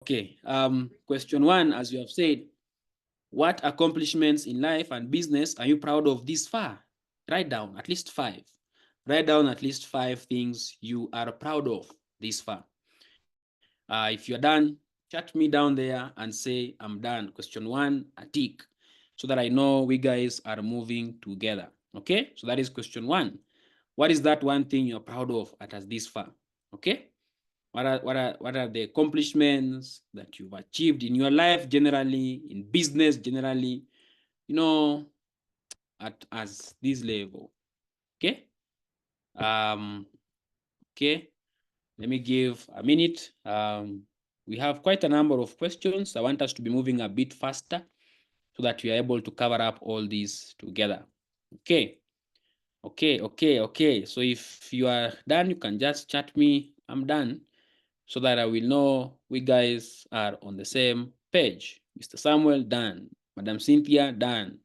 Okay. Question one, as you have said, what accomplishments in life and business are you proud of this far? Write down at least 5. Write down at least 5 things you are proud of this far. If you're done, chat me down there and say, I'm done. Question one, a tick, so that I know we guys are moving together. Okay, so that is question one. What is that one thing you're proud of at us this far? Okay, what are the accomplishments that you've achieved in your life generally, in business generally, you know, at as this level? Okay. Um, okay. Let me give a minute. We have quite a number of questions. I want us to be moving a bit faster so that we are able to cover up all these together. Okay. Okay. So if you are done, you can just chat me, I'm done, so that I will know we guys are on the same page. Mr. Samuel, done. Madam Cynthia, done.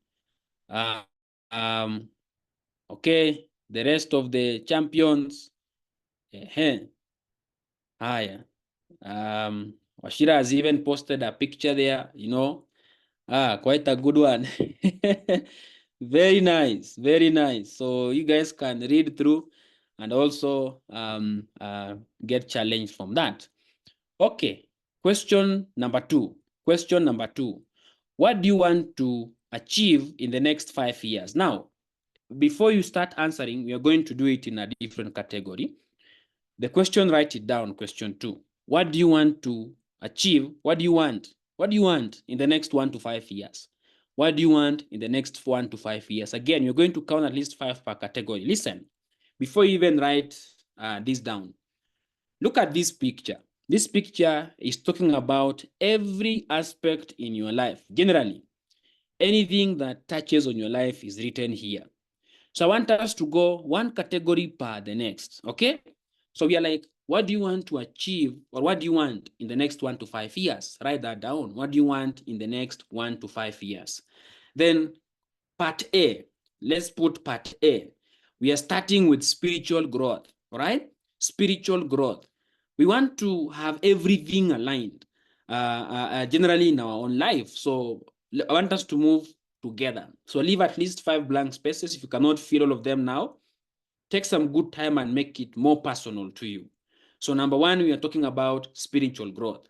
Okay, the rest of the champions. Haya. Washira has even posted a picture there, quite a good one. Very nice, very nice. So you guys can read through and also get challenged from that. Okay, question number two. Question number two. What do you want to achieve in the next 5 years? Now, before you start answering, we are going to do it in a different category. The question, write it down, question two. What do you want to achieve? What do you want? What do you want in the next 1 to 5 years? What do you want in the next 1 to 5 years? Again, you're going to count at least 5 per category. Listen, before you even write this down, look at this picture. This picture is talking about every aspect in your life. Generally, anything that touches on your life is written here. So I want us to go one category per the next, okay? So we are like, what do you want to achieve, or what do you want in the next 1 to 5 years? Write that down. What do you want in the next 1 to 5 years? Then part A, let's put part A. We are starting with spiritual growth, all right? Spiritual growth. We want to have everything aligned generally in our own life. So I want us to move together. So leave at least 5 blank spaces. If you cannot fill all of them now, take some good time and make it more personal to you. So number one, we are talking about spiritual growth.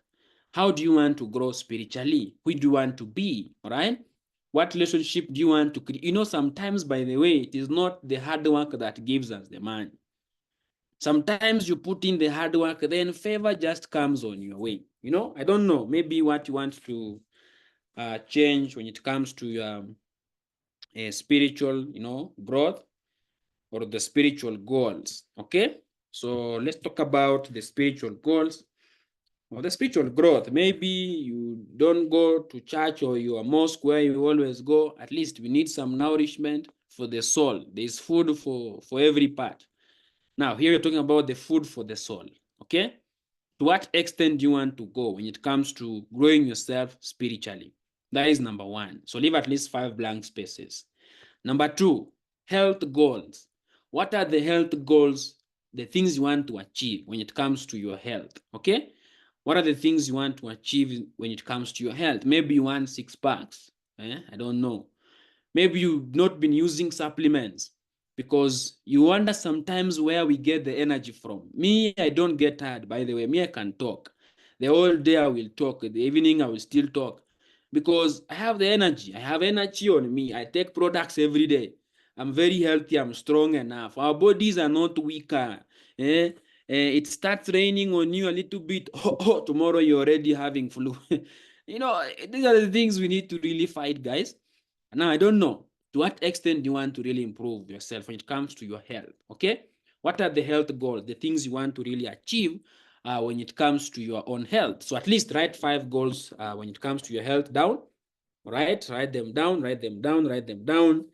How do you want to grow spiritually? Who do you want to be? All right. What relationship do you want to create? Sometimes, by the way, it is not the hard work that gives us the money. Sometimes you put in the hard work, then favor just comes on your way. I don't know, maybe what you want to change when it comes to your spiritual, growth, or the spiritual goals. Okay, so let's talk about the spiritual goals or the spiritual growth. Maybe you don't go to church or your mosque where you always go. At least we need some nourishment for the soul. There's food for every part. Now here you're talking about the food for the soul. Okay, to what extent do you want to go when it comes to growing yourself spiritually? That is number one. So leave at least 5 blank spaces. Number two, health goals. What are the health goals, the things you want to achieve when it comes to your health? Okay, what are the things you want to achieve when it comes to your health? Maybe you want 6 packs. I don't know. Maybe you've not been using supplements because you wonder sometimes where we get the energy from. Me, I don't get tired, by the way. Me, I can talk. The whole day I will talk. The evening I will still talk because I have the energy. I have energy on me. I take products every day. I'm very healthy. I'm strong enough. Our bodies are not weaker. It starts raining on you a little bit. Tomorrow you're already having flu. These are the things we need to really fight, guys. Now, I don't know to what extent do you want to really improve yourself when it comes to your health, okay? What are the health goals, the things you want to really achieve when it comes to your own health? So at least write 5 goals when it comes to your health down, all right? Write them down, write them down, write them down.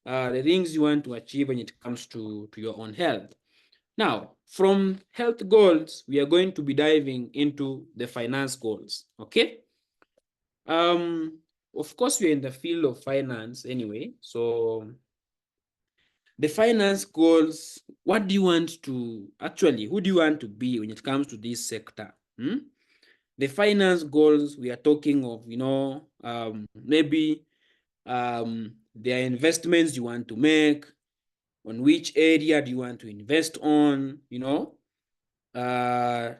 The things you want to achieve when it comes to your own health. Now, from health goals, we are going to be diving into the finance goals, okay? Of course, we're in the field of finance anyway. So the finance goals, what do you want to actually, who do you want to be when it comes to this sector? The finance goals we are talking of, maybe there are investments you want to make, on which area do you want to invest on,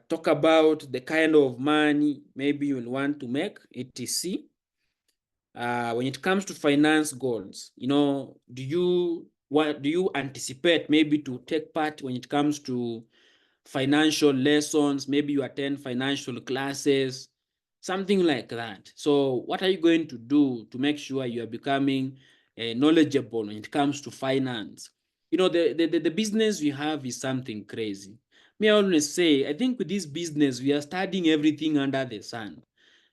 talk about the kind of money maybe you'll want to make, etc. When it comes to finance goals, do you anticipate maybe to take part when it comes to financial lessons? Maybe you attend financial classes, something like that. So what are you going to do to make sure you are becoming knowledgeable when it comes to finance? The business we have is something crazy. Me, I always say, I think with this business, we are studying everything under the sun,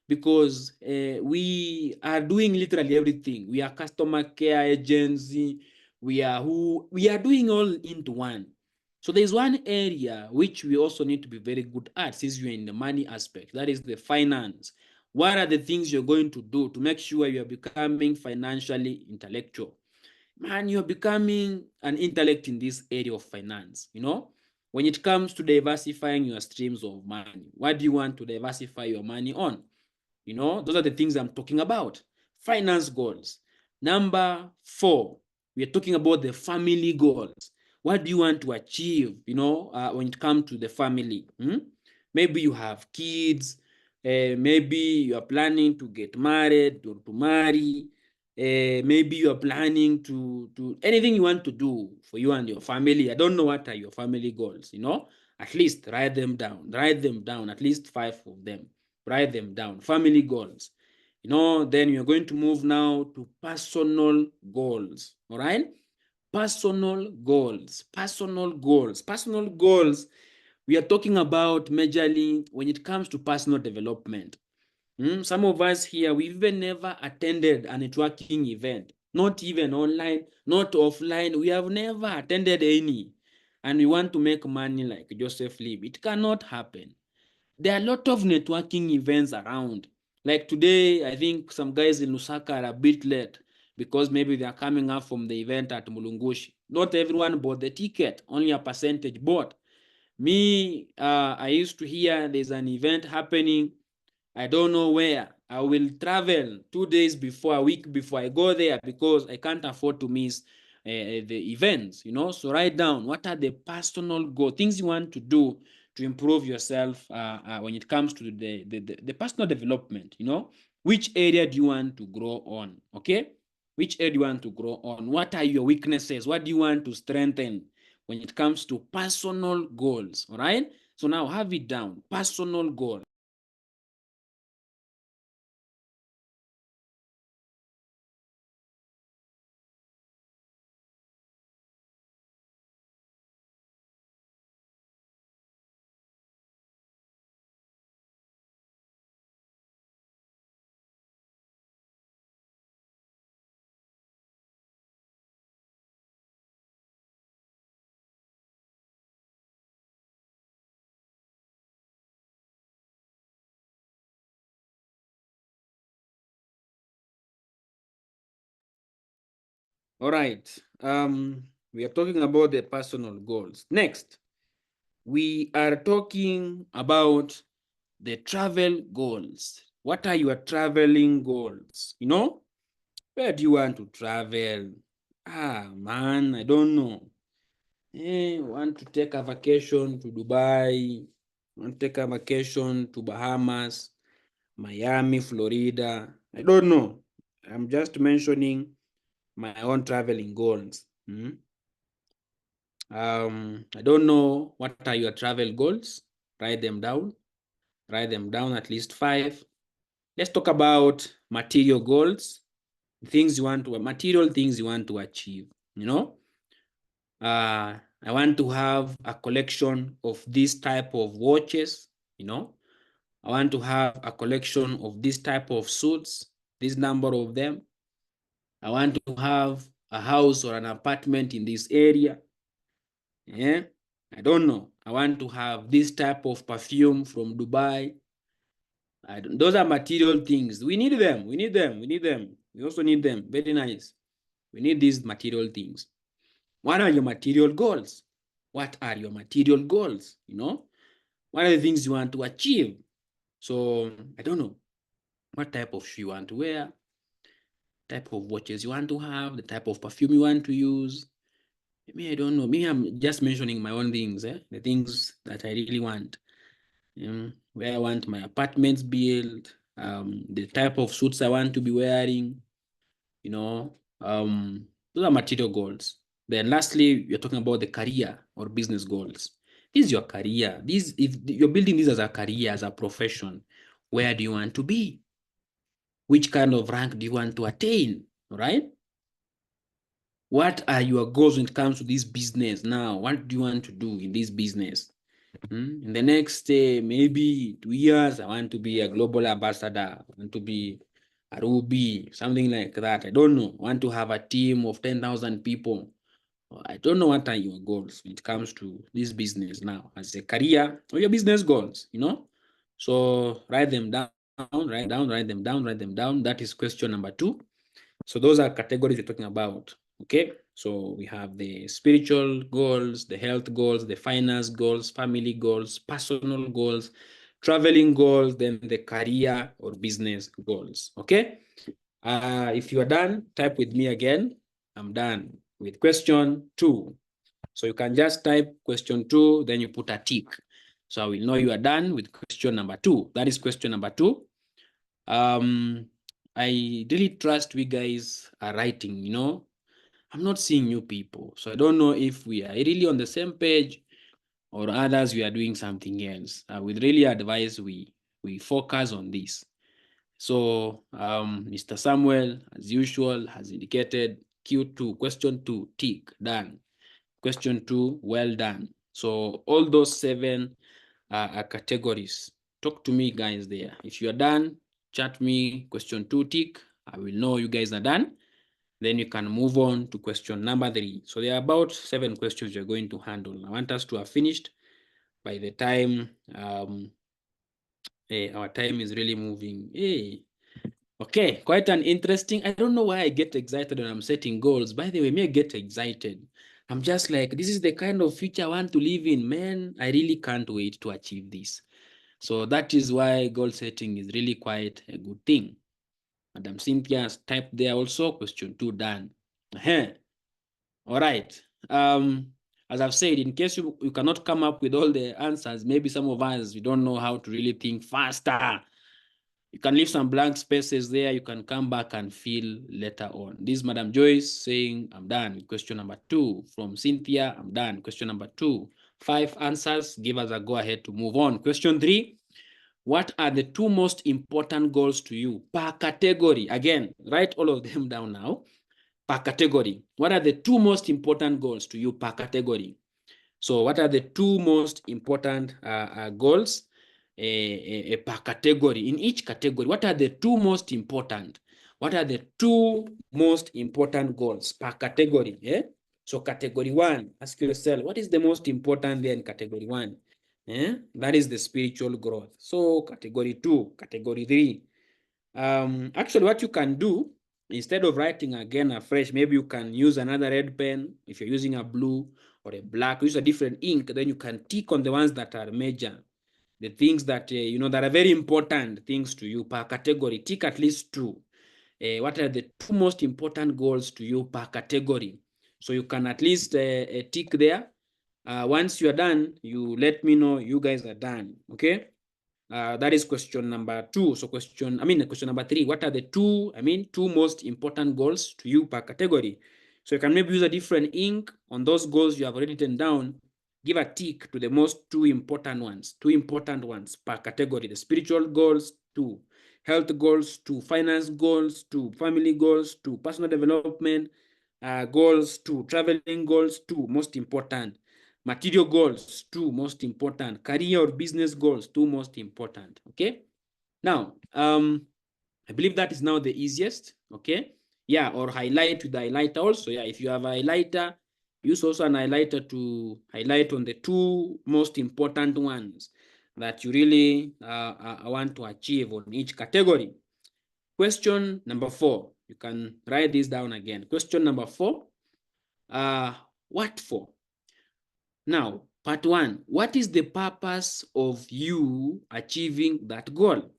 because we are doing literally everything. We are customer care agency, we are doing all into one. So there's one area which we also need to be very good at, since you're in the money aspect, that is the finance. What are the things you're going to do to make sure you're becoming financially intellectual? Man, you're becoming an intellect in this area of finance. When it comes to diversifying your streams of money, what do you want to diversify your money on? Those are the things I'm talking about. Finance goals. Number 4, we are talking about the family goals. What do you want to achieve, when it comes to the family? Maybe you have kids, maybe you are planning to get married or to marry, maybe you are planning to anything you want to do for you and your family. I don't know what are your family goals, at least write them down, at least 5 of them. Write them down. Family goals. Then you're going to move now to personal goals. All right? Personal goals. Personal goals. Personal goals. We are talking about majorly when it comes to personal development. Some of us here, we even never attended a networking event, not even online, not offline. We have never attended any. And we want to make money like Joseph Lib. It cannot happen. There are a lot of networking events around. Like today, I think some guys in Lusaka are a bit late because maybe they are coming up from the event at Mulungushi. Not everyone bought the ticket, only a percentage bought. Me, I used to hear there's an event happening. I don't know where. I will travel 2 days before, a week before I go there, because I can't afford to miss the events, So write down what are the personal goals, things you want to do to improve yourself when it comes to the personal development, Which area do you want to grow on, okay? Which area do you want to grow on? What are your weaknesses? What do you want to strengthen when it comes to personal goals, all right? So now have it down, personal goals. All right. We are talking about the personal goals. Next, we are talking about the travel goals. What are your traveling goals? Where do you want to travel? Man, I don't know. Want to take a vacation to Dubai, want to take a vacation to Bahamas, Miami, Florida. I don't know. I'm just mentioning my own traveling goals. I don't know what are your travel goals. Write them down. Write them down, at least 5. Let's talk about material goals. Material things you want to achieve. I want to have a collection of this type of watches. I want to have a collection of this type of suits, this number of them. I want to have a house or an apartment in this area. Yeah, I don't know. I want to have this type of perfume from Dubai. Those are material things. We need them. We need them. We need them. We also need them. Very nice. We need these material things. What are your material goals? What are your material goals? What are the things you want to achieve? So I don't know what type of shoe you want to wear, type of watches you want to have, the type of perfume you want to use. Me, I don't know. Me, I'm just mentioning my own things, the things that I really want. Where I want my apartments built, the type of suits I want to be wearing, you know, those are material goals. Then lastly, you're talking about the career or business goals. This is your career. This, if you're building this as a career, as a profession, where do you want to be? Which kind of rank do you want to attain? All right. What are your goals when it comes to this business now? What do you want to do in this business? In the next maybe 2 years, I want to be a global ambassador. I want to be a Ruby, something like that. I don't know. I want to have a team of 10,000 people. I don't know what are your goals when it comes to this business now as a career or your business goals, So write them down, write them down. That is question number 2. So those are categories we're talking about. Okay. So we have the spiritual goals, the health goals, the finance goals, family goals, personal goals, traveling goals, then the career or business goals. Okay. If you are done, type with me again. I'm done with question 2. So you can just type question 2, then you put a tick. So I will know you are done with question number 2. That is question number 2. I really trust we guys are writing, I'm not seeing new people. So I don't know if we are really on the same page or others we are doing something else. I would really advise we focus on this. So Mr. Samuel, as usual, has indicated Q2, question 2, tick, done. Question 2, well done. So all those 7 are categories. Talk to me, guys, there. If you're done, chat me question 2, tick. I will know you guys are done. Then you can move on to question number 3. So there are about 7 questions you're going to handle. I want us to have finished by the time our time is really moving. Hey. Okay, quite an interesting. I don't know why I get excited when I'm setting goals. By the way, me I get excited. I'm just like, this is the kind of future I want to live in, man. I really can't wait to achieve this. So that is why goal setting is really quite a good thing. Madam Cynthia has typed there also, question 2 done. All right. As I've said, in case you cannot come up with all the answers, maybe some of us, we don't know how to really think faster. You can leave some blank spaces there. You can come back and fill later on. This is Madam Joyce saying, I'm done with question number 2. From Cynthia, I'm done. Question number 2. 5 answers. Give us a go ahead to move on. Question 3. What are the 2 most important goals to you per category? Again, write all of them down now. Per category. What are the 2 most important goals to you per category? So what are the 2 most important goals per category? In each category, what are the 2 most important? What are the 2 most important goals per category? So category 1, ask yourself, what is the most important there in category 1? That is the spiritual growth. So category 2, category 3. Actually, what you can do, instead of writing again afresh, maybe you can use another red pen. If you're using a blue or a black, use a different ink, then you can tick on the ones that are major. The things that, that are very important things to you per category, tick at least 2. What are the 2 most important goals to you per category? So you can at least tick there. Once you are done, you let me know you guys are done, okay? That is question number 2. So question number 3. What are the 2 most important goals to you per category? So you can maybe use a different ink on those goals you have already written down. Give a tick to the most 2 important ones. 2 important ones per category. The spiritual goals, 2. Health goals, 2. Finance goals, 2. Family goals, 2. Personal development goals, 2. Traveling goals, 2. Most important. Material goals, 2 most important. Career or business goals, 2 most important. Okay. Now, I believe that is now the easiest. Okay. Yeah, or highlight with the highlighter also. Yeah, if you have a highlighter, use also an highlighter to highlight on the 2 most important ones that you really want to achieve on each category. Question number 4. You can write this down again. Question number 4. What for? Now, Part one, what is the purpose of you achieving that goal?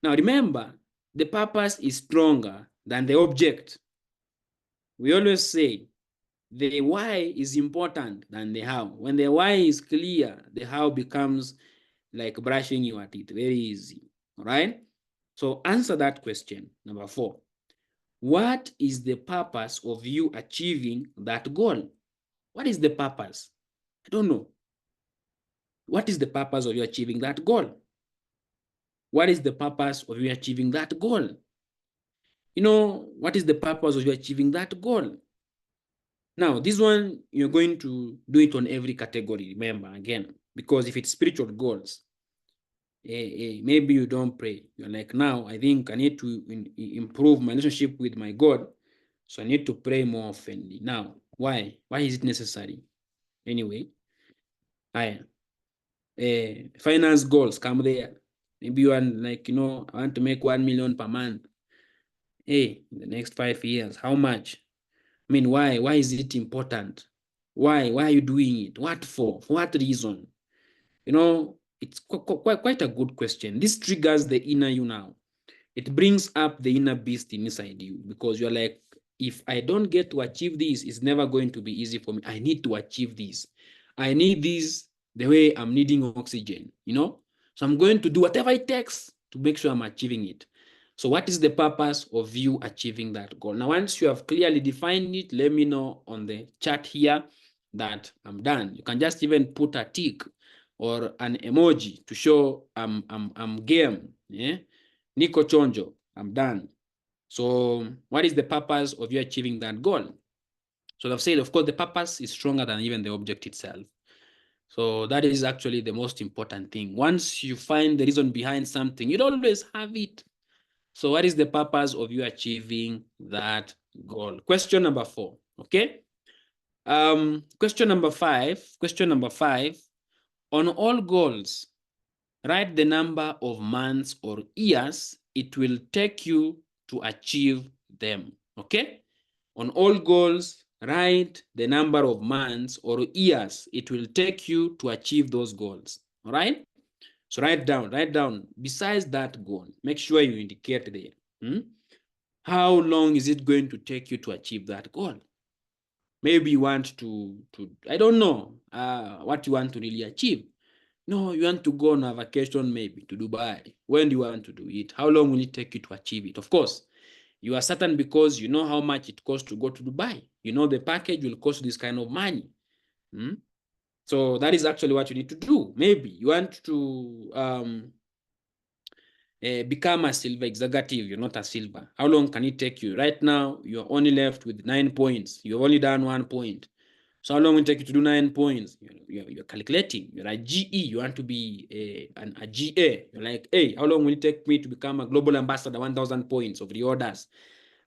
Now remember, the purpose is stronger than the object. We always say the why is important than the how. When the why is clear, the how becomes like brushing your teeth, very easy. All right. So answer that question. Number 4. What is the purpose of you achieving that goal? What is the purpose? I don't know. What is the purpose of you achieving that goal? What is the purpose of you achieving that goal? You know, what is the purpose of you achieving that goal? Now, this one, you're going to do it on every category, remember, again, because if it's spiritual goals, maybe you don't pray. You're like, now, I think I need to improve my relationship with my God, so I need to pray more often. Now, why? Why is it necessary? Anyway, finance goals come there. Maybe you want, like, I want to make 1 million per month. Hey, in the next 5 years, how much? I mean, why? Why is it important? Why? Why are you doing it? What for? For what reason? It's quite a good question. This triggers the inner you now. It brings up the inner beast inside you because you're like, if I don't get to achieve this, it's never going to be easy for me. I need to achieve this. I need this the way I'm needing oxygen, So I'm going to do whatever it takes to make sure I'm achieving it. So what is the purpose of you achieving that goal? Now, once you have clearly defined it, let me know on the chat here that I'm done. You can just even put a tick or an emoji to show I'm game. Yeah. Nico Chonjo, I'm done. So what is the purpose of you achieving that goal? So I've said, of course, the purpose is stronger than even the object itself. So that is actually the most important thing. Once you find the reason behind something, you don't always have it. So what is the purpose of you achieving that goal? Question number 4, okay? Question number five, on all goals, write the number of months or years it will take you to achieve them, okay? On all goals, write the number of months or years it will take you to achieve those goals, all right? So write down, besides that goal, make sure you indicate there. How long is it going to take you to achieve that goal? Maybe you want to I don't know what you want to really achieve. No, you want to go on a vacation maybe to Dubai. When do you want to do it? How long will it take you to achieve it? Of course, you are certain because you know how much it costs to go to Dubai. You know the package will cost this kind of money. So that is actually what you need to do. Maybe you want to become a silver executive. You're not a silver. How long can it take you? Right now, you're only left with 9 points. You've only done 1 point. So how long will it take you to do 9 points? You're calculating. You're like GE. You want to be a GA. You're like, hey, how long will it take me to become a global ambassador? 1,000 points of reorders.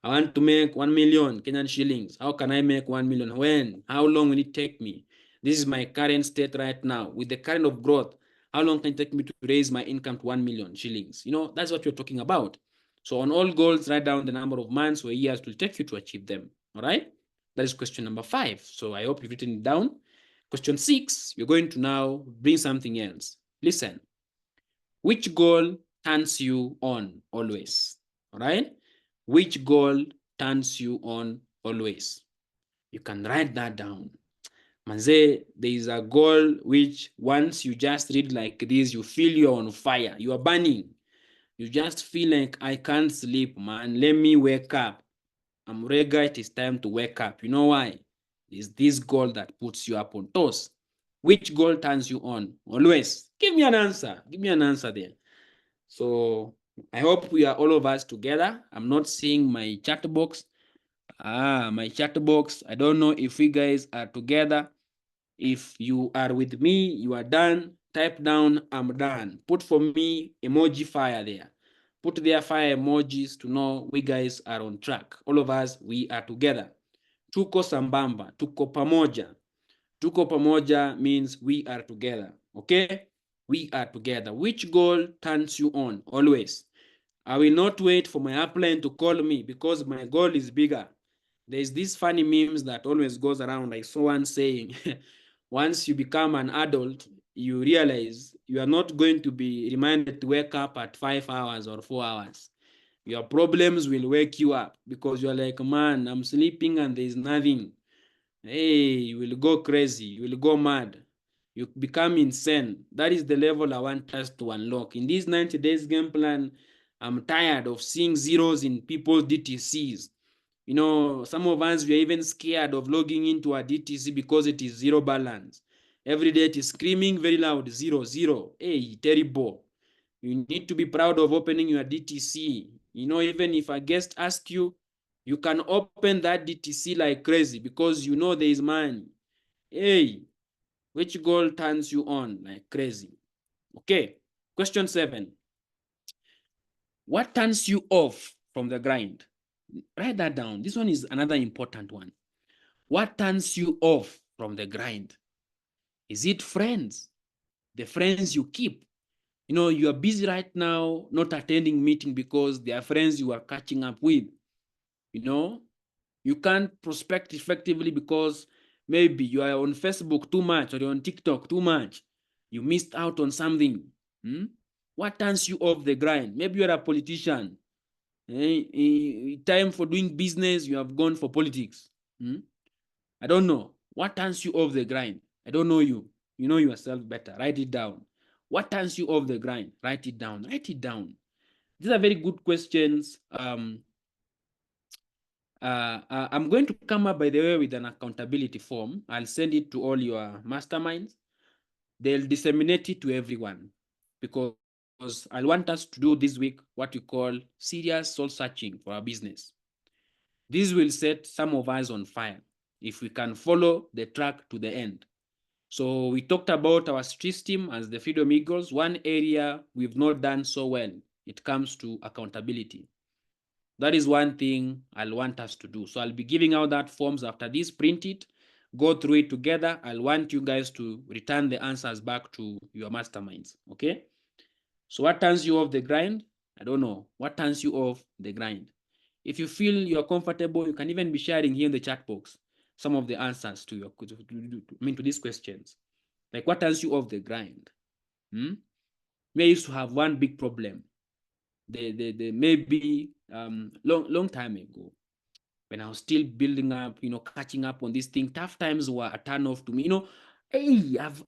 I want to make 1 million Kenyan shillings. How can I make 1 million? When? How long will it take me? This is my current state right now. With the kind of growth, how long can it take me to raise my income to 1 million shillings? That's what we're talking about. So on all goals, write down the number of months or years it will take you to achieve them. All right? That is question number 5. So I hope you've written it down. Question 6, you're going to now bring something else. Listen. Which goal turns you on always? All right? Which goal turns you on always? You can write that down. Manze, there is a goal which once you just read like this, you feel you're on fire. You are burning. You just feel like, I can't sleep, man. Let me wake up. I'm Rega, it is time to wake up. You know why? It's this goal that puts you up on toes. Which goal turns you on? Always. Give me an answer. Give me an answer there. So I hope we are all of us together. I'm not seeing my chat box. My chat box. I don't know if we guys are together. If you are with me, you are done. Type down, I'm done. Put for me emoji fire there. Put their fire emojis to know we guys are on track. All of us, we are together. Tuko sambamba, tuko pamoja. Tuko pamoja means we are together. Okay? We are together. Which goal turns you on always? I will not wait for my upline to call me because my goal is bigger. There's this funny memes that always goes around. I saw one saying, Once you become an adult, you realize you are not going to be reminded to wake up at 5 hours or 4 hours. Your problems will wake you up because you're like, man, I'm sleeping and there's nothing. Hey, you will go crazy, you will go mad, you become insane. That is the level I want us to unlock. In this 90 days game plan, I'm tired of seeing zeros in people's DTCs. You know, some of us, we are even scared of logging into a DTC because it is zero balance. Every day it is screaming very loud, zero, zero. Hey, terrible. You need to be proud of opening your DTC. You know, even if a guest asks you, you can open that DTC like crazy because you know there is money. Hey, which goal turns you on like crazy? Okay, question 7. What turns you off from the grind? Write that down. This one is another important one. What turns you off from the grind? Is it friends? The friends you keep? You know, you are busy right now not attending meeting because they are friends you are catching up with. You know, you can't prospect effectively because maybe you are on Facebook too much or you're on TikTok too much. You missed out on something. What turns you off the grind? Maybe you're a politician. Time for doing business, you have gone for politics. I don't know. What turns you off the grind? I don't know you. You know yourself better. Write it down. What turns you off the grind? Write it down. Write it down. These are very good questions. I'm going to come up, by the way, with an accountability form. I'll send it to all your masterminds. They'll disseminate it to everyone because I want us to do this week what we call serious soul searching for our business. This will set some of us on fire if we can follow the track to the end. So we talked about our street team as the Freedom Eagles. One area we've not done so well, it comes to accountability. That is one thing I'll want us to do. So I'll be giving out that forms after this, print it, go through it together. I'll want you guys to return the answers back to your masterminds, okay? So what turns you off the grind? I don't know. What turns you off the grind? If you feel you're comfortable, you can even be sharing here in the chat box some of the answers to your to these questions. Like what turns you off the grind? We used to have one big problem. The maybe long time ago when I was still building up, catching up on this thing. Tough times were a turn off to me. Hey, I've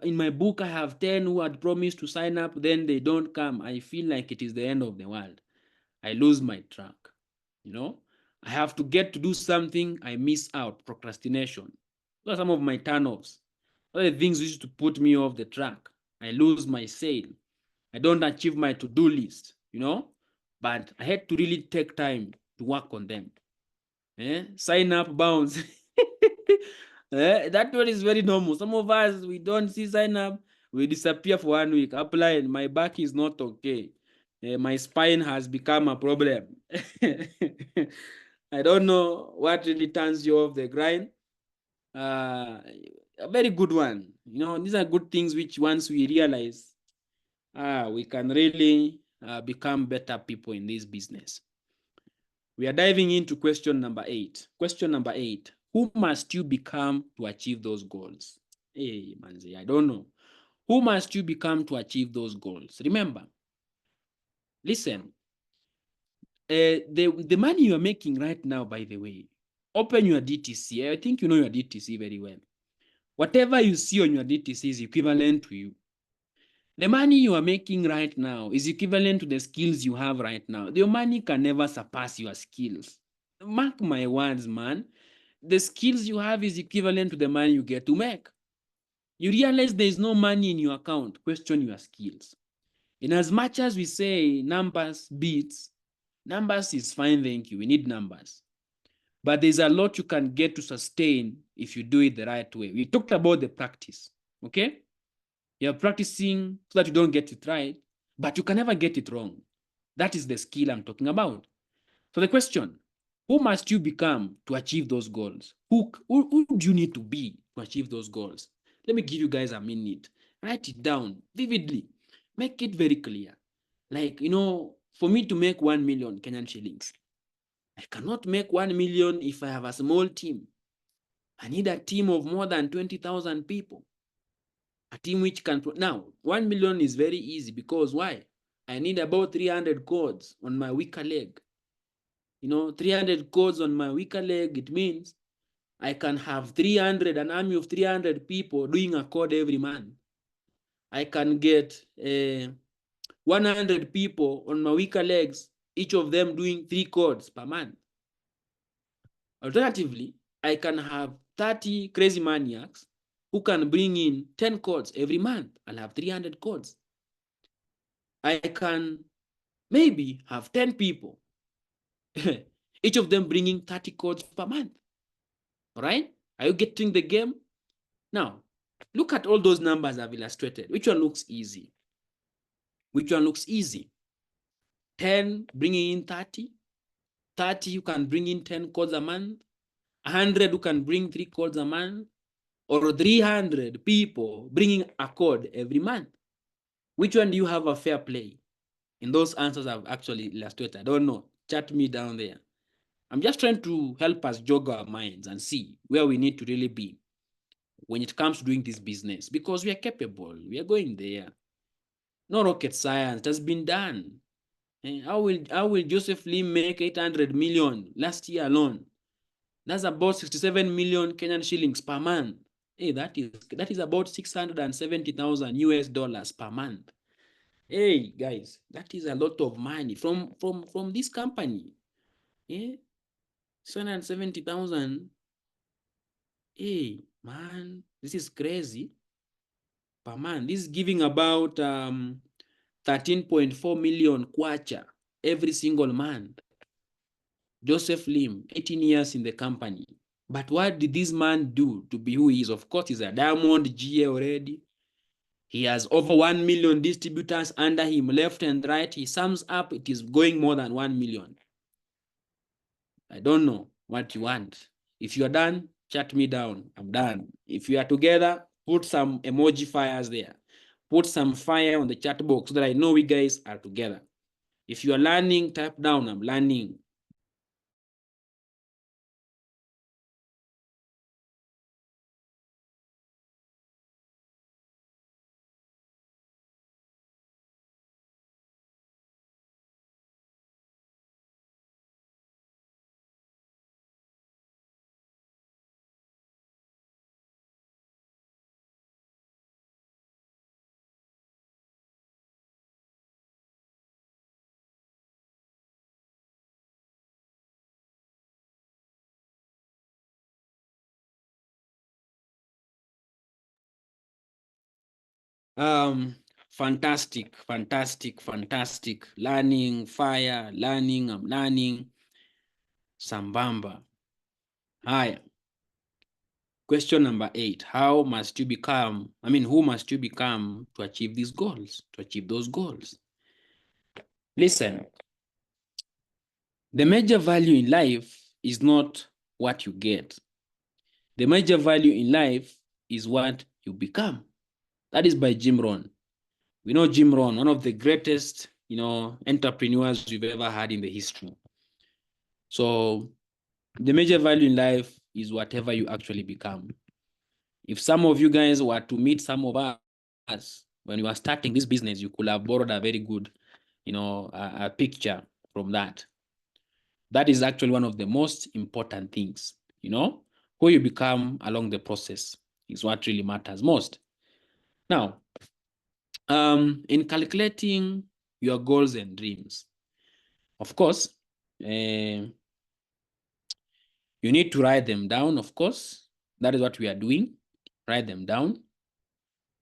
in my book I have 10 who had promised to sign up, then they don't come. I feel like it is the end of the world. I lose my track. I have to get to do something, I miss out. Procrastination. Those are some of my turn-offs. Those are the things used to put me off the track. I lose my sail. I don't achieve my to-do list, but I had to really take time to work on them. Sign up bounce. That one is very normal. Some of us, we don't see sign up, we disappear for 1 week. Apply, and my back is not okay. My spine has become a problem. I don't know what really turns you off the grind. A very good one. These are good things which once we realize, we can really become better people in this business. We are diving into question number 8. Question number 8. Who must you become to achieve those goals? Hey, Manzi, I don't know. Who must you become to achieve those goals? Remember, listen, the money you are making right now, by the way, open your DTC. I think you know your DTC very well. Whatever you see on your DTC is equivalent to you. The money you are making right now is equivalent to the skills you have right now. Your money can never surpass your skills. Mark my words, man. The skills you have is equivalent to the money you get to make. You realize there is no money in your account, question your skills. In as much as we say numbers beats, numbers is fine, thank you. We need numbers. But there's a lot you can get to sustain if you do it the right way. We talked about the practice, okay? You're practicing so that you don't get it right, but you can never get it wrong. That is the skill I'm talking about. So the question, who must you become to achieve those goals? Who do you need to be to achieve those goals? Let me give you guys a minute. Write it down vividly. Make it very clear. Like, for me to make 1 million Kenyan shillings, I cannot make 1 million if I have a small team. I need a team of more than 20,000 people. A team which can, now 1 million is very easy because why? I need about 300 codes on my weaker leg. 300 codes on my weaker leg, it means I can have an army of 300 people doing a code every month. I can get 100 people on my weaker legs, each of them doing 3 codes per month. Alternatively, I can have 30 crazy maniacs who can bring in 10 codes every month and have 300 codes. I can maybe have 10 people, each of them bringing 30 codes per month. All right? Are you getting the game? Now, look at all those numbers I've illustrated. Which one looks easy? Which one looks easy? 10 bringing in 30. 30 you can bring in 10 codes a month. 100 who can bring 3 codes a month. Or 300 people bringing a code every month. Which one do you have a fair play? In those answers I've actually illustrated. I don't know. Chat me down there. I'm just trying to help us jog our minds and see where we need to really be when it comes to doing this business, because we are capable. We are going there. No rocket science. It has been done. How will Joseph Lim make 800 million last year alone? That's about 67 million Kenyan shillings per month. Hey, that is about 670,000 US dollars per month. Hey guys, that is a lot of money from this company. Yeah, 670,000. Hey man, this is crazy per month. This is giving about 13.4 million kwacha every single month. Joseph Lim, 18 years in the company. But what did this man do to be who he is? Of course, he's a Diamond GA already. He has over 1 million distributors under him, left and right. He sums up, it is going more than 1 million. I don't know what you want. If you're done, chat me down. I'm done. If you are together, put some emoji fires there. Put some fire on the chat box so that I know we guys are together. If you are learning, type down, I'm learning. Fantastic. Learning, fire, learning, I'm learning. Sambamba. Haya. Question number 8. Who must you become to achieve these goals, to achieve those goals? Listen, the major value in life is not what you get. The major value in life is what you become. That is by Jim Rohn. We know Jim Rohn, one of the greatest, entrepreneurs we've ever had in the history. So the major value in life is whatever you actually become. If some of you guys were to meet some of us when you were starting this business, you could have borrowed a very good, a picture from that. That is actually one of the most important things, who you become along the process is what really matters most. Now, in calculating your goals and dreams, of course, you need to write them down, of course. That is what we are doing. Write them down.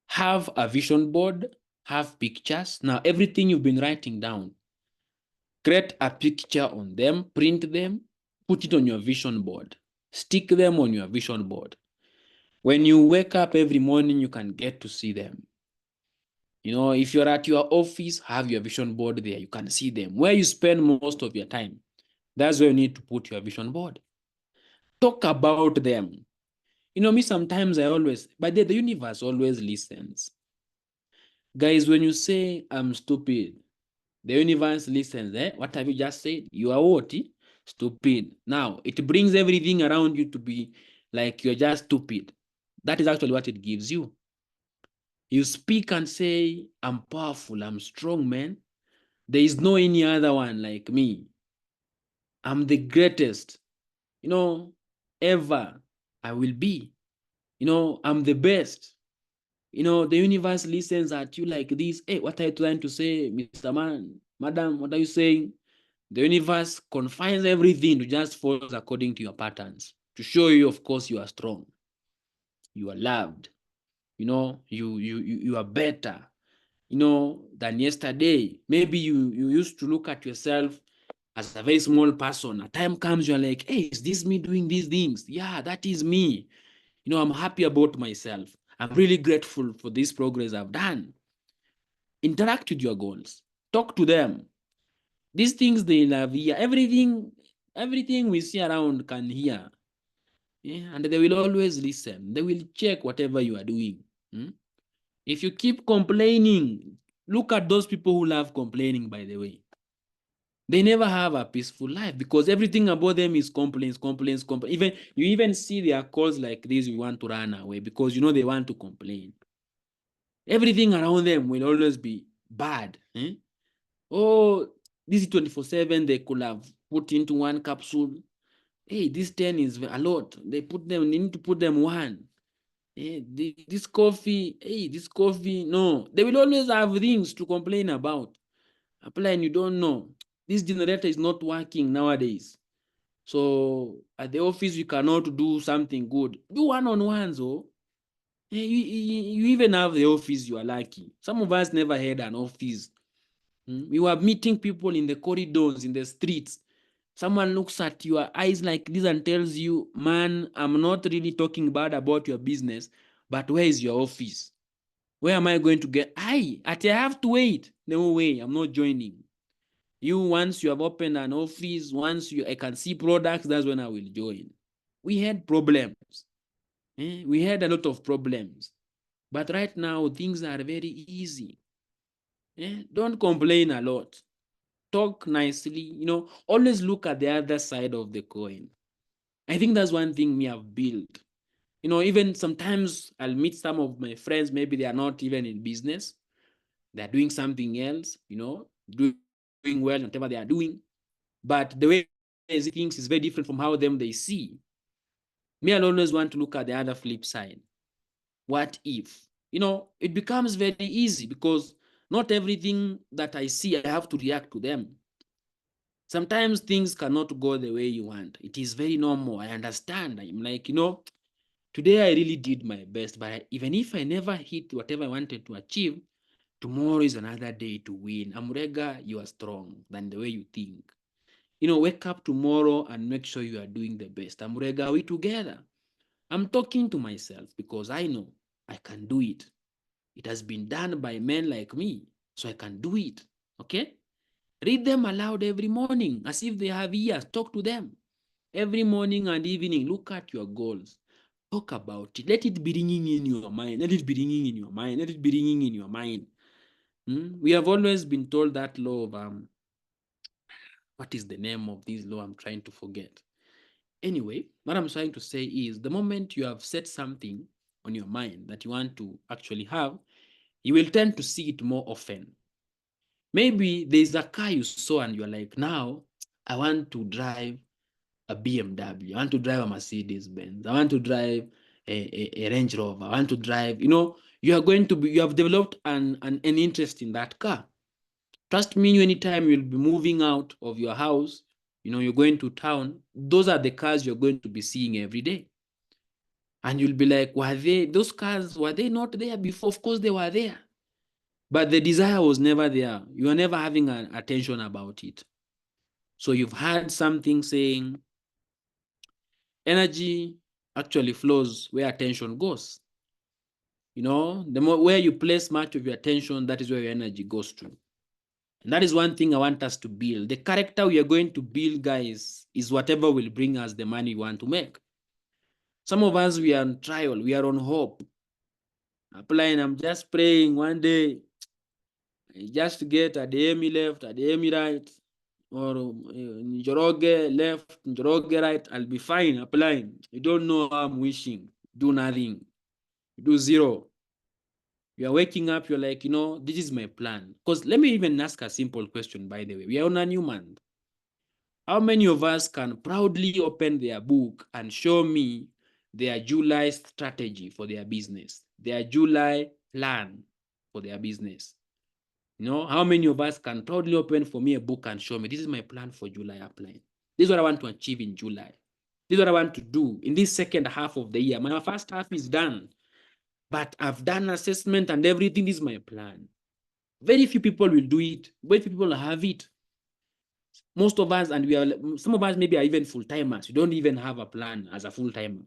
Have a vision board. Have pictures. Now, everything you've been writing down, create a picture on them, print them, put it on your vision board. Stick them on your vision board. When you wake up every morning, you can get to see them. If you're at your office, have your vision board there. You can see them. Where you spend most of your time, that's where you need to put your vision board. Talk about them. Me, sometimes but the universe always listens. Guys, when you say I'm stupid, the universe listens. What have you just said? You are what? Stupid. Now, it brings everything around you to be like you're just stupid. That is actually what it gives you. You speak and say, I'm powerful, I'm strong, man. There is no any other one like me. I'm the greatest, ever I will be. I'm the best. The universe listens at you like this. Hey, what are you trying to say, Mr. Man? Madam, what are you saying? The universe confines everything to just follow according to your patterns, to show you, of course, you are strong, you are loved, you are better, than yesterday. Maybe you used to look at yourself as a very small person. A time comes, you're like, hey, is this me doing these things? Yeah, that is me. I'm happy about myself. I'm really grateful for this progress I've done. Interact with your goals. Talk to them. These things they love here. Everything we see around can hear. Yeah, and they will always listen. They will check whatever you are doing. If you keep complaining, look at those people who love complaining, by the way. They never have a peaceful life because everything about them is complaints. Even you even see their calls like this, we want to run away because they want to complain. Everything around them will always be bad. Oh, this is 24/7, they could have put into one capsule. Hey, this 10 is a lot. They need to put them one. Hey, this coffee, no. They will always have things to complain about. Apply and you don't know. This generator is not working nowadays. So at the office, you cannot do something good. Do one-on-ones, oh. You even have the office, you are lucky. Some of us never had an office. We were meeting people in the corridors, in the streets. Someone looks at your eyes like this and tells you, man, I'm not really talking bad about your business, but where is your office? Where am I going to get? I have to wait. No way, I'm not joining. You, once you have opened an office, I can see products, that's when I will join. We had problems. We had a lot of problems. But right now, things are very easy. Don't complain a lot. Talk nicely, always look at the other side of the coin. I think that's one thing me have built. Even sometimes I'll meet some of my friends, maybe they are not even in business. They're doing something else, doing well, whatever they are doing. But the way they see things is very different from how they see. Me, I'll always want to look at the other flip side. What if? It becomes very easy because not everything that I see, I have to react to them. Sometimes things cannot go the way you want. It is very normal. I understand. I'm like, today I really did my best, but even if I never hit whatever I wanted to achieve, tomorrow is another day to win. Amurega, you are strong than the way you think. Wake up tomorrow and make sure you are doing the best. Amurega, we together. I'm talking to myself because I know I can do it. It has been done by men like me, so I can do it. Okay? Read them aloud every morning as if they have ears. Talk to them every morning and evening. Look at your goals. Talk about it. Let it be ringing in your mind. Let it be ringing in your mind. Let it be ringing in your mind. We have always been told that law of what is the name of this law? I'm trying to forget. Anyway, what I'm trying to say is the moment you have set something on your mind that you want to actually have, you will tend to see it more often. Maybe there's a car you saw and you're like, now I want to drive a BMW. I want to drive a Mercedes Benz. I want to drive a Range Rover. I want to drive, you have developed an interest in that car. Trust me, anytime you'll be moving out of your house, you're going to town, those are the cars you're going to be seeing every day. And you'll be like, those cars, were they not there before? Of course they were there. But the desire was never there. You are never having an attention about it. So you've had something saying, energy actually flows where attention goes. The more where you place much of your attention, that is where your energy goes to. And that is one thing I want us to build. The character we are going to build, guys, is whatever will bring us the money we want to make. Some of us, we are on trial. We are on hope. Applying, I'm just praying one day, I just get a DME left, a DME right. or Njoroge left, Njoroge right, I'll be fine applying. You don't know how I'm wishing. Do nothing. Do zero. You are waking up, you're like, this is my plan. Because let me even ask a simple question, by the way. We are on a new month. How many of us can proudly open their book and show me their July strategy for their business, their July plan for their business? How many of us can proudly open for me a book and show me, this is my plan for July applying. This is what I want to achieve in July. This is what I want to do in this second half of the year. My first half is done, but I've done assessment and everything is my plan. Very few people will do it. Very few people have it. Most of us, and some of us maybe are even full-timers. You don't even have a plan as a full-timer.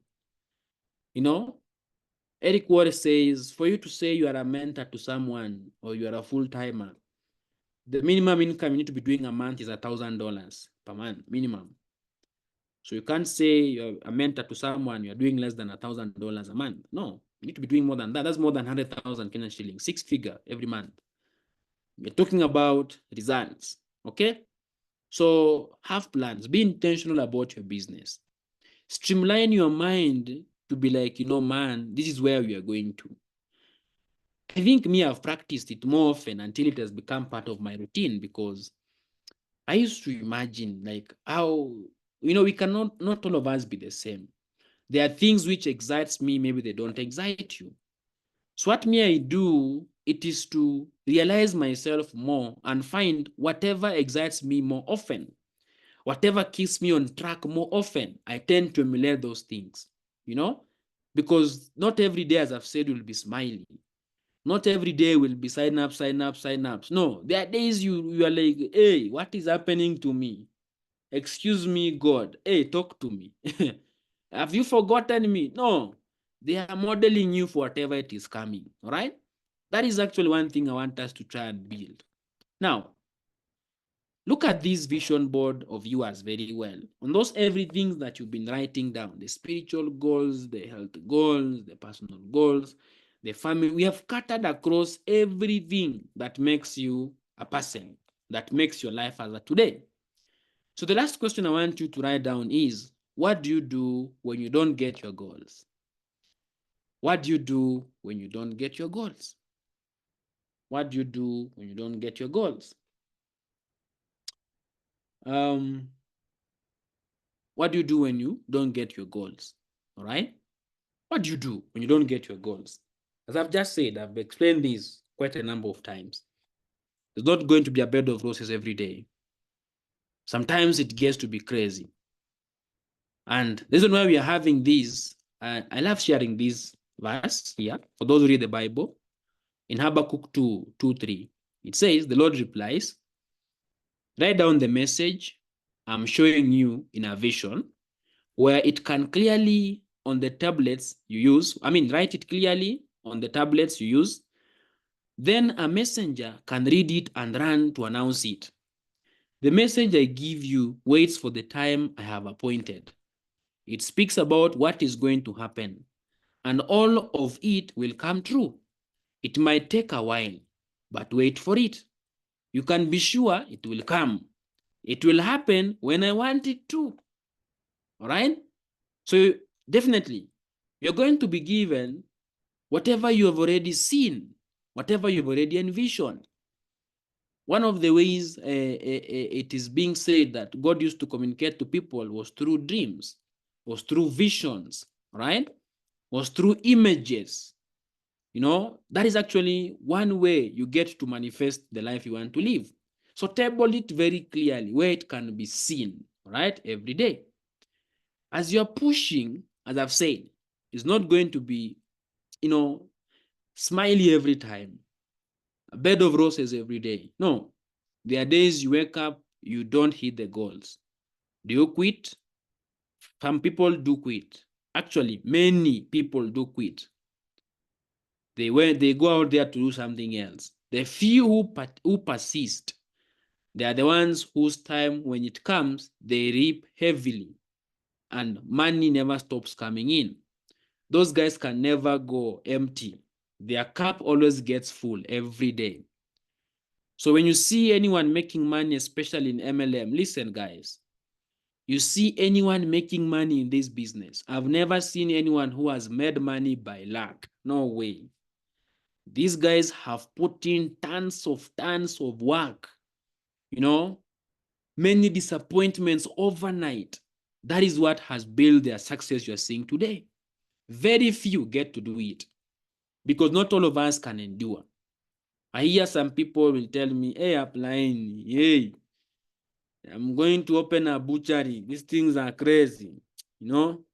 Eric Ward says, for you to say you are a mentor to someone or you are a full-timer, the minimum income you need to be doing a month is $1,000 per month, minimum. So you can't say you're a mentor to someone, you're doing less than $1,000 a month. No, you need to be doing more than that. That's more than 100,000 Kenyan shillings, 6-figure every month. We're talking about results, okay? So have plans, be intentional about your business. Streamline your mind to be like, man, this is where we are going to. I think I've practiced it more often until it has become part of my routine, because I used to imagine like how, we cannot, not all of us be the same. There are things which excites me, maybe they don't excite you. So what I do, it is to realize myself more and find whatever excites me more often. Whatever keeps me on track more often, I tend to emulate those things, because not every day, as I've said, will be smiling. Not every day will be sign up. No, there are days you are like, hey, what is happening to me? Excuse me, God. Hey, talk to me. Have you forgotten me? No, they are modeling you for whatever it is coming. All right. That is actually one thing I want us to try and build. Now, look at this vision board of yours very well. On those everything that you've been writing down, the spiritual goals, the health goals, the personal goals, the family, we have scattered across everything that makes you a person, that makes your life as of today. So the last question I want you to write down is, what do you do when you don't get your goals? What do you do when you don't get your goals? What do you do when you don't get your goals? What do you do when you don't get your goals? All right? What do you do when you don't get your goals? As I've just said, I've explained this quite a number of times. It's not going to be a bed of roses every day. Sometimes it gets to be crazy. And the reason why we are having this, I love sharing this verse here for those who read the Bible. In Habakkuk 2:3, it says, the Lord replies, write down the message I'm showing you in a vision, where it can clearly on the tablets you use. Write it clearly on the tablets you use. Then a messenger can read it and run to announce it. The message I give you waits for the time I have appointed. It speaks about what is going to happen, and all of it will come true. It might take a while, but wait for it. You can be sure it will come. It will happen when I want it to. All right? So definitely, you're going to be given whatever you have already seen, whatever you've already envisioned. One of the ways it is being said that God used to communicate to people was through dreams, was through visions, right? Was through images. That is actually one way you get to manifest the life you want to live. So table it very clearly where it can be seen, right? Every day. As you're pushing, as I've said, it's not going to be, smiley every time, a bed of roses every day. No, there are days you wake up, you don't hit the goals. Do you quit? Some people do quit. Actually, many people do quit. They go out there to do something else. The few who persist, they are the ones whose time, when it comes, they reap heavily, and money never stops coming in. Those guys can never go empty. Their cup always gets full every day. So when you see anyone making money, especially in MLM, listen, guys, you see anyone making money in this business. I've never seen anyone who has made money by luck. No way. These guys have put in tons of work, you know, many disappointments overnight. That is what has built their success you're seeing today. Very few get to do it because not all of us can endure. I hear some people will tell me, hey, Upline, hey, I'm going to open a butchery. These things are crazy, you know.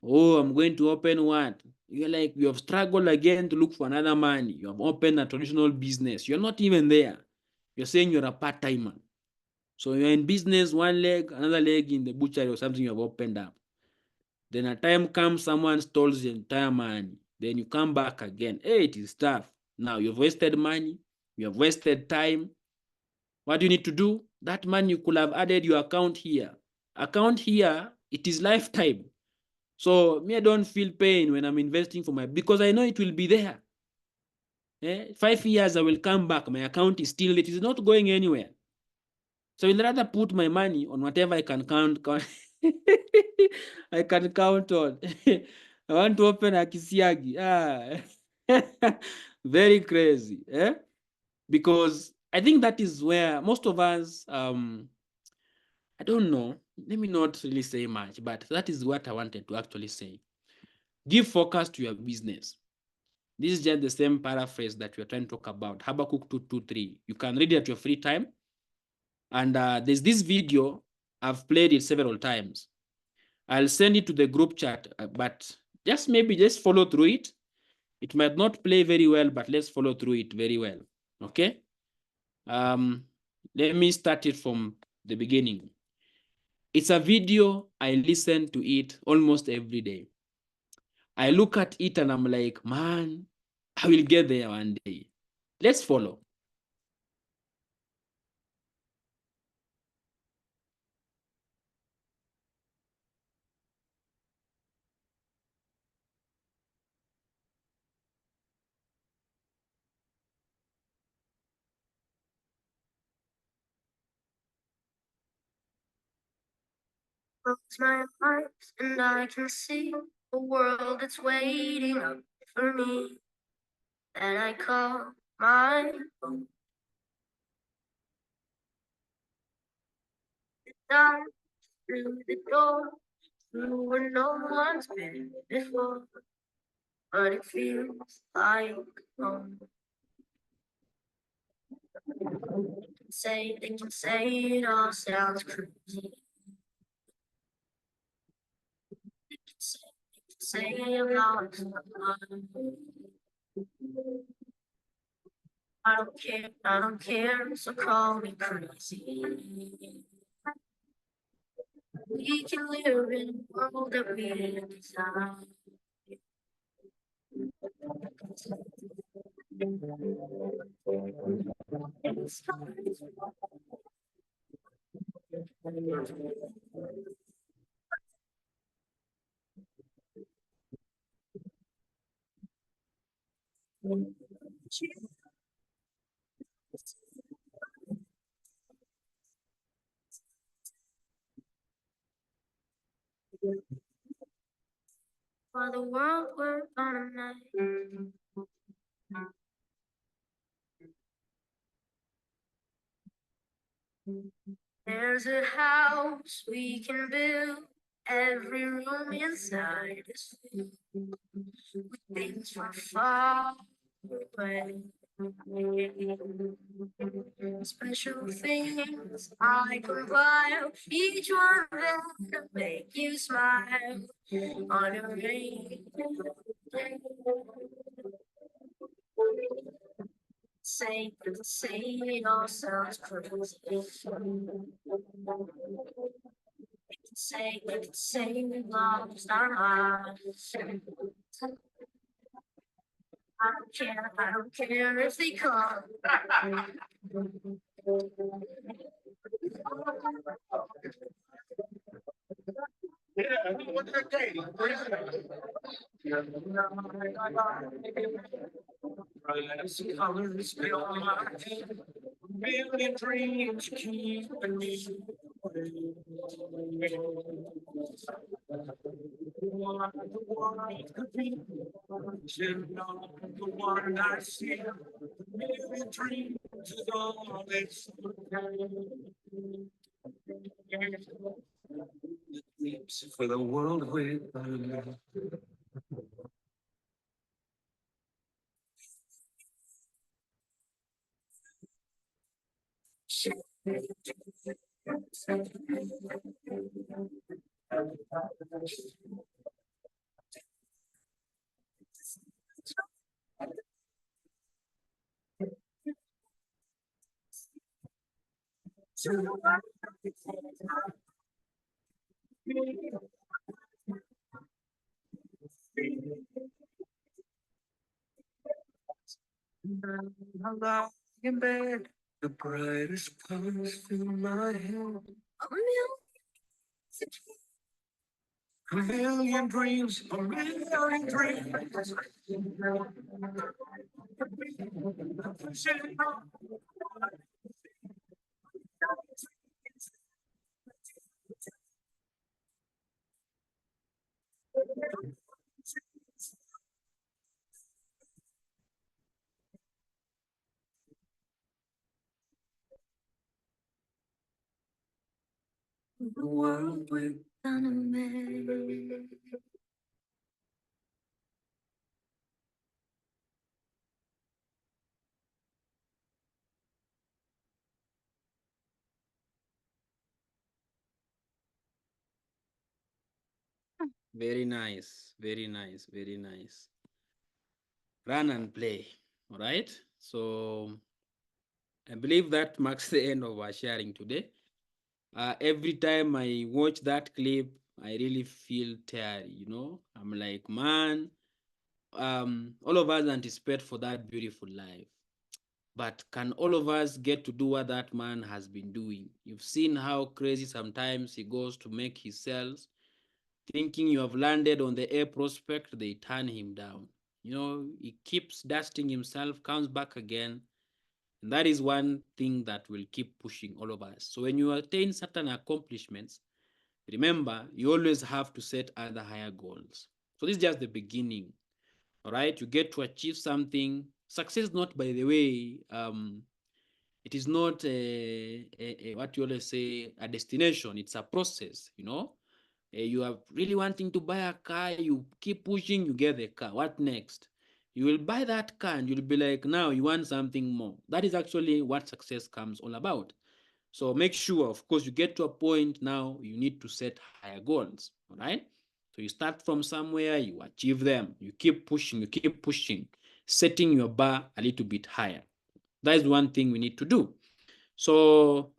Oh, I'm going to open what? You're like, you have struggled again to look for another money. You have opened a traditional business. You're not even there. You're saying you're a part-timer. So you're in business, one leg, another leg in the butchery or something you have opened up. Then a time comes, someone steals the entire money. Then you come back again. Hey, it is tough. Now you've wasted money. You have wasted time. What do you need to do? That money you could have added your account here. Account here, it is lifetime. So me, I don't feel pain when I'm investing for because I know it will be there. 5 years, I will come back. My account is still, it is not going anywhere. So I'd rather put my money on whatever I can count I can count on. I want to open a Kisiagi. Very crazy. Because I think that is where most of us, I don't know, let me not really say much, but that is what I wanted to actually say. Give focus to your business. This is just the same paraphrase that we're trying to talk about, Habakkuk 2:2-3. You can read it at your free time. And there's this video, I've played it several times. I'll send it to the group chat, but maybe just follow through it. It might not play very well, but let's follow through it very well. Okay? Let me start it from the beginning. It's a video, I listen to it almost every day. I look at it and I'm like, man, I will get there one day. Let's follow. Close my eyes and I can see a world that's waiting up for me. And I call my own. Dive through the door, through where no one's been before. But it feels like home. They can say it all sounds crazy. They can say I'm lost. I don't care, so call me crazy. We can live in a world that we design. For the world we're gonna make. There's a house we can build. Every room inside is filled with things from far away. Special things I compile, each one of them to make you smile on a rainy day. Say it all sounds crazy. Say we lost our minds. I don't care if they come. Colors fill my head. million dreams keeping me away. What the world could be, you know, the one I see. A million dreams is all it's for the world without me. I lie in bed, the brightest colors fill my head. A million dreams, a million dreams. The world without a man. Very nice, very nice, very nice. Run and play. All right. So I believe that marks the end of our sharing today. Every time I watch that clip, I really feel tired. I'm like, man, all of us anticipate for that beautiful life. But can all of us get to do what that man has been doing? You've seen how crazy sometimes he goes to make his sales. Thinking you have landed on the A prospect, they turn him down. He keeps dusting himself, comes back again. And that is one thing that will keep pushing all of us. So when you attain certain accomplishments, remember, you always have to set other higher goals. So this is just the beginning. All right, you get to achieve something. Success is not, by the way, it is not what you always say, a destination. It's a process. You are really wanting to buy a car, you keep pushing, you get the car. What next? You will buy that car and you'll be like, now you want something more. That is actually what success comes all about. So make sure, of course, you get to a point now you need to set higher goals. All right. So you start from somewhere, you achieve them, you keep pushing, setting your bar a little bit higher. That is one thing we need to do. So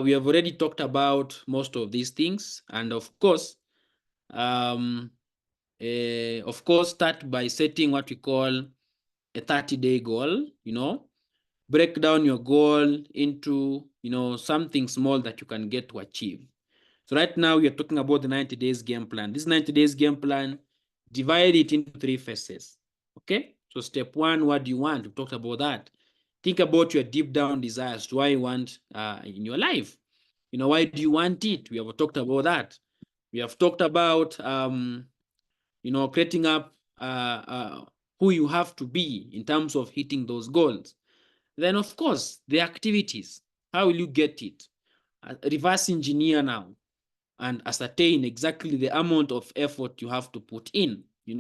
we have already talked about most of these things, and of course, start by setting what we call a 30-day goal. Break down your goal into something small that you can get to achieve. So right now we are talking about the 90 days game plan. This 90 days game plan, divide it into 3 phases. Okay, so step 1, what do you want? We talked about that. Think about your deep down desires, why you want in your life. Why do you want it? We have talked about that. We have talked about creating up who you have to be in terms of hitting those goals. Then, of course, the activities. How will you get it? Reverse engineer now and ascertain exactly the amount of effort you have to put in. You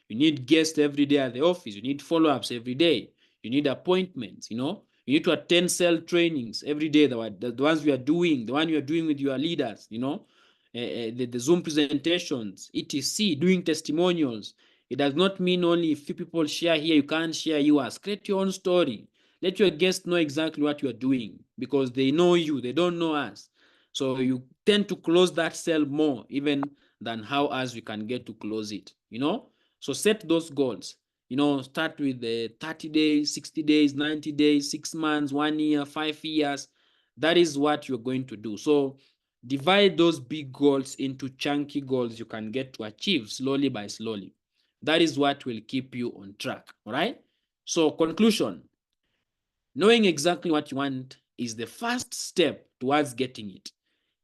need guests every day at the office. You need follow-ups every day. You need appointments. You need to attend cell trainings every day. The ones we are doing, the one you are doing with your leaders. The Zoom presentations, etc. Doing testimonials. It does not mean only if few people share here, you can't share yours. Create your own story. Let your guests know exactly what you are doing because they know you, they don't know us. So you tend to close that cell more even than how as we can get to close it. So set those goals. Start with the 30 days, 60 days, 90 days, 6 months, 1 year, 5 years. That is what you're going to do. So divide those big goals into chunky goals you can get to achieve slowly by slowly. That is what will keep you on track. All right. So conclusion, Knowing exactly what you want is the first step towards getting it.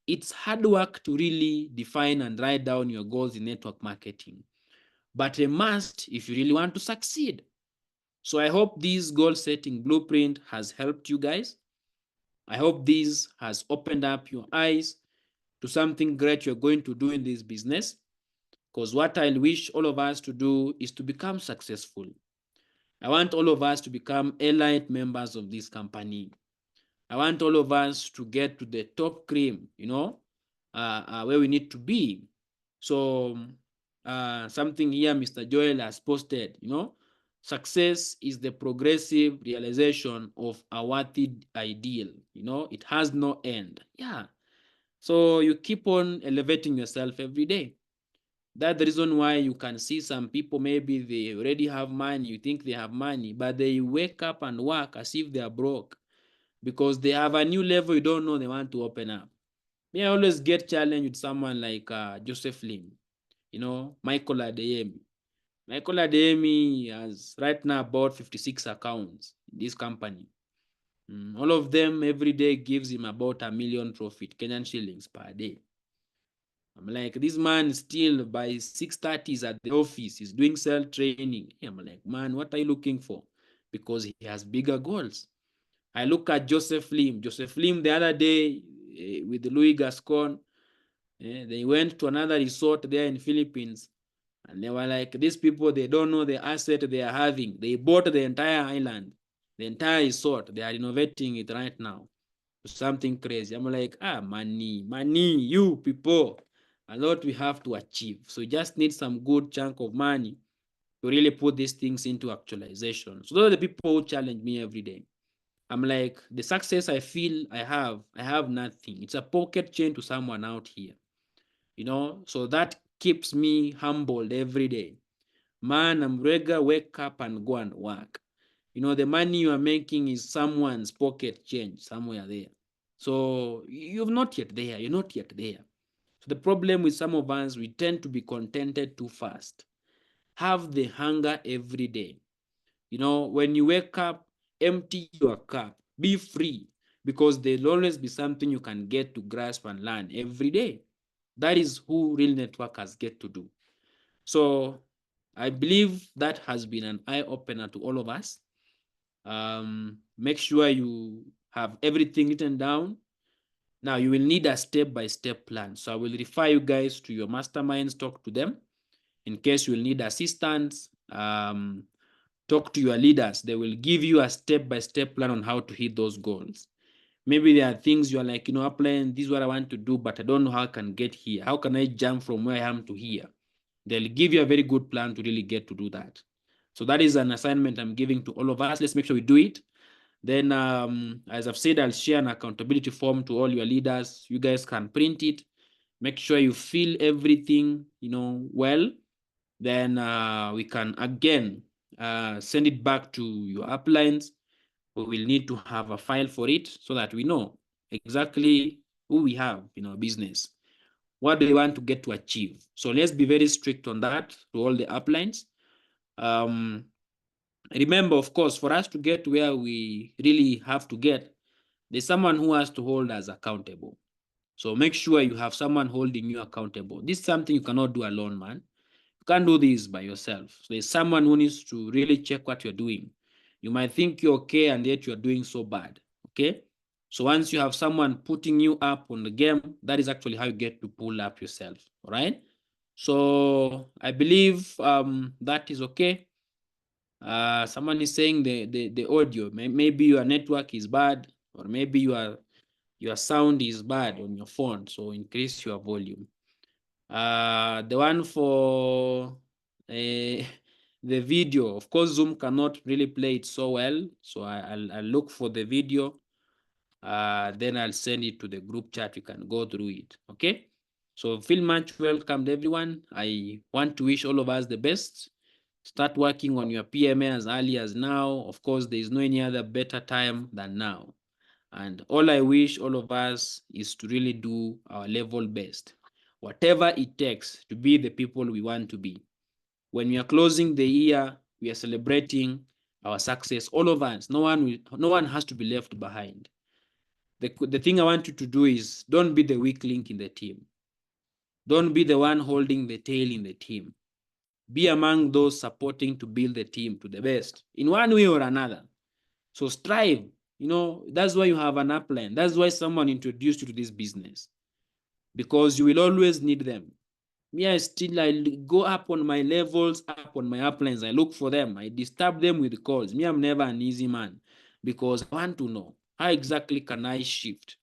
It's hard work to really define and write down your goals in network marketing, but a must if you really want to succeed. So I hope this goal setting blueprint has helped you guys. I hope this has opened up your eyes to something great you're going to do in this business. Because what I wish all of us to do is to become successful. I want all of us to become elite members of this company. I want all of us to get to the top cream, where we need to be. So something here Mr. Joel has posted, success is the progressive realization of a worthy ideal. It has no end. Yeah. So you keep on elevating yourself every day. That's the reason why you can see some people, maybe they already have money, you think they have money, but they wake up and work as if they are broke because they have a new level you don't know they want to open up. Me, I always get challenged with someone like Joseph Lim, Michael Adeyemi. Michael Adeyemi has right now about 56 accounts in this company. All of them every day gives him about $1 million profit, Kenyan shillings per day. I'm like, this man still by 6:30 is at the office, he's doing cell training. I'm like, man, what are you looking for? Because he has bigger goals. I look at Joseph Lim. Joseph Lim the other day with Louis Gascon, they went to another resort there in Philippines, and they were like, these people, they don't know the asset they are having. They bought the entire island, the entire resort. They are renovating it right now to something crazy. I'm like, money, you people, a lot we have to achieve. So you just need some good chunk of money to really put these things into actualization. So those are the people who challenge me every day. I'm like, the success I feel I have nothing. It's a pocket chain to someone out here, So that keeps me humbled every day. Man, I'm regular, wake up and go and work. The money you are making is someone's pocket change somewhere there. So you're not yet there. You're not yet there. So the problem with some of us, we tend to be contented too fast. Have the hunger every day. When you wake up, empty your cup, be free, because there'll always be something you can get to grasp and learn every day. That is who real networkers get to do. So I believe that has been an eye opener to all of us. Make sure you have everything written down. Now you will need a step-by-step plan. So I will refer you guys to your masterminds, talk to them. In case you will need assistance, talk to your leaders. They will give you a step-by-step plan on how to hit those goals. Maybe there are things you are like, Upline, this is what I want to do, but I don't know how I can get here. How can I jump from where I am to here? They'll give you a very good plan to really get to do that. So that is an assignment I'm giving to all of us. Let's make sure we do it. Then, as I've said, I'll share an accountability form to all your leaders. You guys can print it. Make sure you fill everything, well. Then we can again send it back to your uplines. We will need to have a file for it so that we know exactly who we have in our business. What do we want to get to achieve? So let's be very strict on that to all the uplines. Remember, of course, for us to get where we really have to get, there's someone who has to hold us accountable. So make sure you have someone holding you accountable. This is something you cannot do alone, man. You can't do this by yourself. So there's someone who needs to really check what you're doing. You might think you're okay and yet you're doing so bad. Okay. So once you have someone putting you up on the game, that is actually how you get to pull up yourself. All right. So I believe that is okay. Someone is saying the audio, maybe your network is bad, or maybe your sound is bad on your phone, so increase your volume. The one for the video, of course, Zoom cannot really play it so well, so I'll look for the video, then I'll send it to the group chat. You can go through it. Okay, so feel much welcomed, everyone. I want to wish all of us the best. Start working on your PMA as early as now. Of course, there is no any other better time than now. And all I wish all of us is to really do our level best, whatever it takes to be the people we want to be. When we are closing the year, we are celebrating our success, all of us. No one has to be left behind. The thing I want you to do is don't be the weak link in the team. Don't be the one holding the tail in the team. Be among those supporting to build the team to the best in one way or another. So strive. That's why you have an upline. That's why someone introduced you to this business, because you will always need them. Me, I go up on my levels, up on my uplines. I look for them. I disturb them with calls. Me, I'm never an easy man, because I want to know how exactly can I shift,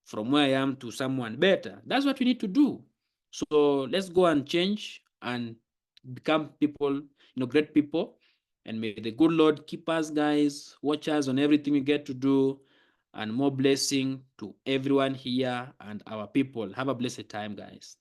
from where I am to someone better. That's what we need to do. So let's go and change and become people, great people. And may the good Lord keep us, guys, watch us on everything we get to do, and more blessing to everyone here and our people. Have a blessed time, guys.